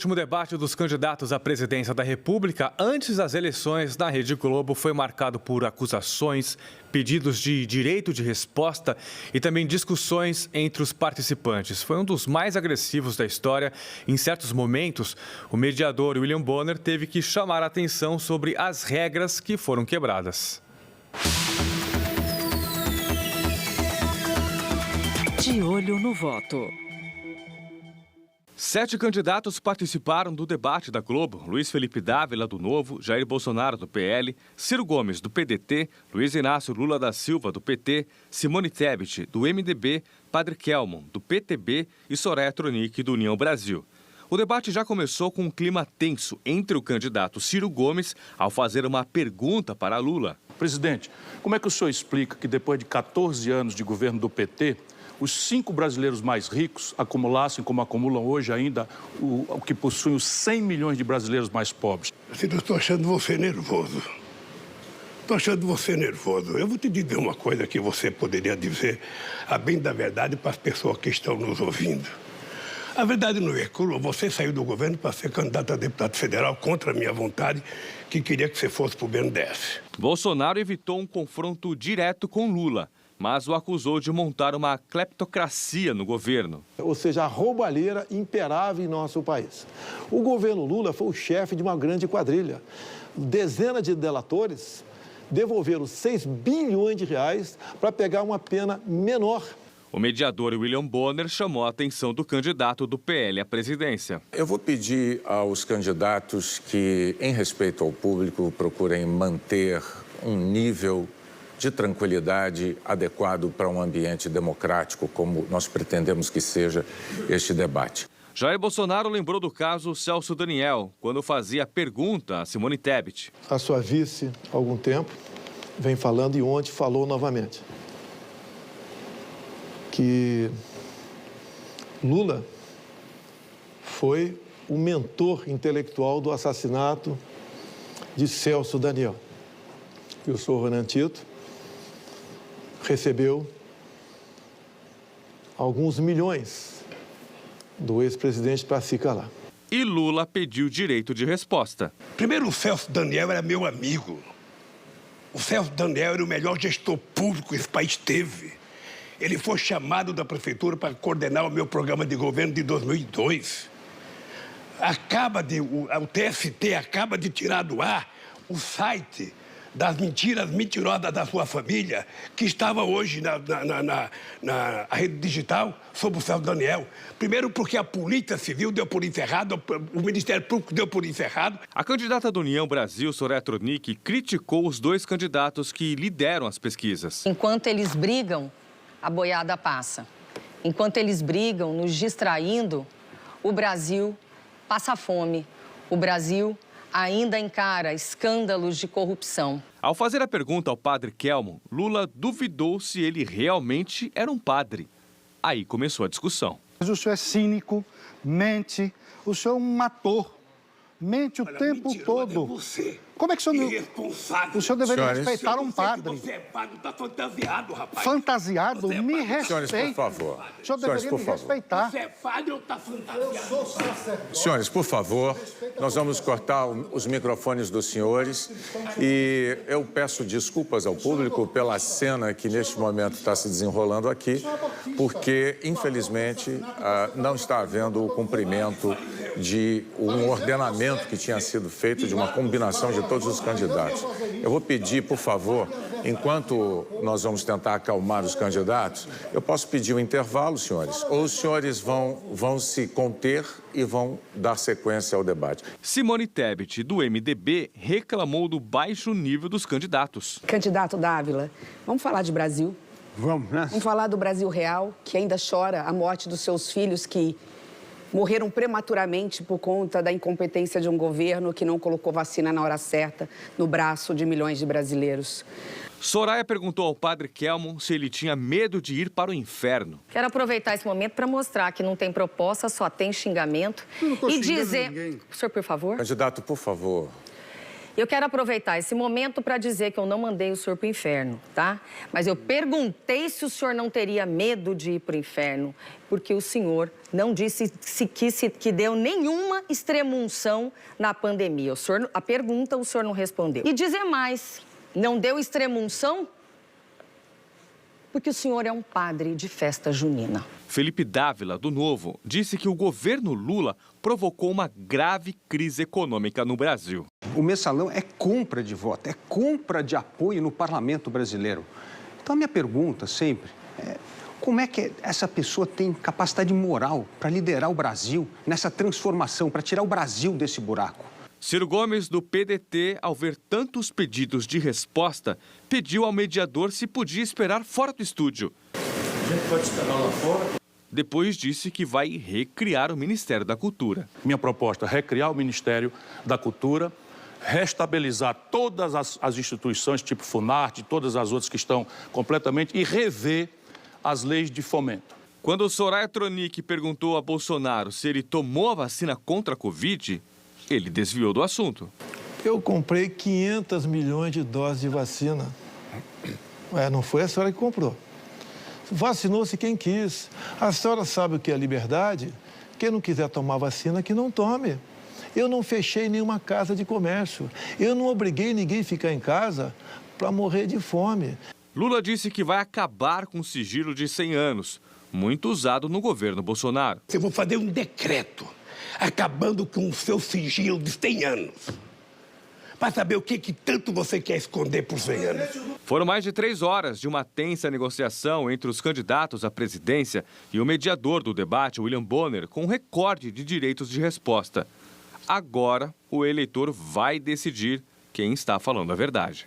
O último debate dos candidatos à presidência da República antes das eleições na Rede Globo foi marcado por acusações, pedidos de direito de resposta e também discussões entre os participantes. Foi um dos mais agressivos da história. Em certos momentos, o mediador William Bonner teve que chamar a atenção sobre as regras que foram quebradas. De olho no voto. 7 candidatos participaram do debate da Globo: Luiz Felipe Dávila, do Novo, Jair Bolsonaro, do PL, Ciro Gomes, do PDT, Luiz Inácio Lula da Silva, do PT, Simone Tebet, do MDB, Padre Kelmon, do PTB e Soraya Tronic, do União Brasil. O debate já começou com um clima tenso entre o candidato Ciro Gomes ao fazer uma pergunta para Lula. Presidente, como é que o senhor explica que depois de 14 anos de governo do PT, os 5 brasileiros mais ricos acumulassem, como acumulam hoje ainda, o que possuem os 100 milhões de brasileiros mais pobres? Eu estou achando você nervoso. Estou achando você nervoso. Eu vou te dizer uma coisa que você poderia dizer, a bem da verdade, para as pessoas que estão nos ouvindo. A verdade não é crua. Você saiu do governo para ser candidato a deputado federal contra a minha vontade, que queria que você fosse para o BNDES. Bolsonaro evitou um confronto direto com Lula, mas o acusou de montar uma cleptocracia no governo. Ou seja, a roubalheira imperava em nosso país. O governo Lula foi o chefe de uma grande quadrilha. Dezenas de delatores devolveram 6 bilhões de reais para pegar uma pena menor. O mediador William Bonner chamou a atenção do candidato do PL à presidência. Eu vou pedir aos candidatos que, em respeito ao público, procurem manter um nível de tranquilidade adequado para um ambiente democrático, como nós pretendemos que seja este debate. Jair Bolsonaro lembrou do caso Celso Daniel, quando fazia pergunta a Simone Tebet. A sua vice, há algum tempo, vem falando e ontem falou novamente que Lula foi o mentor intelectual do assassinato de Celso Daniel. E o senhor Renan Tito recebeu alguns milhões do ex-presidente para se calar. E Lula pediu direito de resposta. Primeiro, o Celso Daniel era meu amigo. O Celso Daniel era o melhor gestor público que esse país teve. Ele foi chamado da prefeitura para coordenar o meu programa de governo de 2002. O TST acaba de tirar do ar o site das mentiras mentirosas da sua família, que estava hoje na rede digital sobre o Celso Daniel. Primeiro porque a Polícia Civil deu por encerrado, o Ministério Público deu por encerrado. A candidata do União Brasil, Soraya Tronic, criticou os 2 candidatos que lideram as pesquisas. Enquanto eles brigam, a boiada passa. Enquanto eles brigam, nos distraindo, o Brasil passa fome. O Brasil ainda encara escândalos de corrupção. Ao fazer a pergunta ao padre Kelmon, Lula duvidou se ele realmente era um padre. Aí começou a discussão. Mas o senhor é cínico, mente, o senhor é um ator, mente o tempo todo. Você. Como é que o senhor... Irresponsável. O senhor deveria Senhores, respeitar um padre. Você é padre, tá fantasiado, rapaz. Fantasiado? Você é Me padre. respeite. Senhores, por favor. O senhor deveria me respeitar. Você é padre ou tá fantasiado? Senhores, por favor, nós vamos cortar os microfones dos senhores e eu peço desculpas ao público pela cena que neste momento está se desenrolando aqui, porque, infelizmente, não está havendo o cumprimento de um ordenamento que tinha sido feito de uma combinação de todos os candidatos. Eu vou pedir, por favor, enquanto nós vamos tentar acalmar os candidatos, eu posso pedir um intervalo, senhores, ou os senhores vão se conter e vão dar sequência ao debate. Simone Tebet, do MDB, reclamou do baixo nível dos candidatos. Candidato Dávila, vamos falar de Brasil? Vamos, né? Vamos falar do Brasil real, que ainda chora a morte dos seus filhos que morreram prematuramente por conta da incompetência de um governo que não colocou vacina na hora certa no braço de milhões de brasileiros. Soraya perguntou ao padre Kelmon se ele tinha medo de ir para o inferno. Quero aproveitar esse momento para mostrar que não tem proposta, só tem xingamento. Eu não tô e xingando dizer... ninguém. Senhor, por favor. Candidato, por favor. Eu quero aproveitar esse momento para dizer que eu não mandei o senhor para o inferno, tá? Mas eu perguntei se o senhor não teria medo de ir para o inferno, porque o senhor não disse que deu nenhuma extrema-unção na pandemia. A pergunta o senhor não respondeu. E dizer mais, não deu extrema-unção porque o senhor é um padre de festa junina. Felipe Dávila, do Novo, disse que o governo Lula provocou uma grave crise econômica no Brasil. O mensalão é compra de voto, é compra de apoio no parlamento brasileiro. Então a minha pergunta sempre é: como é que essa pessoa tem capacidade moral para liderar o Brasil nessa transformação, para tirar o Brasil desse buraco? Ciro Gomes, do PDT, ao ver tantos pedidos de resposta, pediu ao mediador se podia esperar fora do estúdio. A gente pode esperar lá fora. Depois disse que vai recriar o Ministério da Cultura. Minha proposta é recriar o Ministério da Cultura, restabilizar todas as instituições, tipo Funarte, todas as outras que estão completamente, e rever as leis de fomento. Quando Soraya Tronic perguntou a Bolsonaro se ele tomou a vacina contra a Covid, ele desviou do assunto. Eu comprei 500 milhões de doses de vacina. Não foi a senhora que comprou. Vacinou-se quem quis. A senhora sabe o que é liberdade? Quem não quiser tomar vacina, que não tome. Eu não fechei nenhuma casa de comércio. Eu não obriguei ninguém a ficar em casa para morrer de fome. Lula disse que vai acabar com o sigilo de 100 anos, muito usado no governo Bolsonaro. Eu vou fazer um decreto acabando com o seu sigilo de 100 anos. Para saber o que tanto você quer esconder por 100 anos. Foram mais de 3 horas de uma tensa negociação entre os candidatos à presidência e o mediador do debate, William Bonner, com um recorde de direitos de resposta. Agora, o eleitor vai decidir quem está falando a verdade.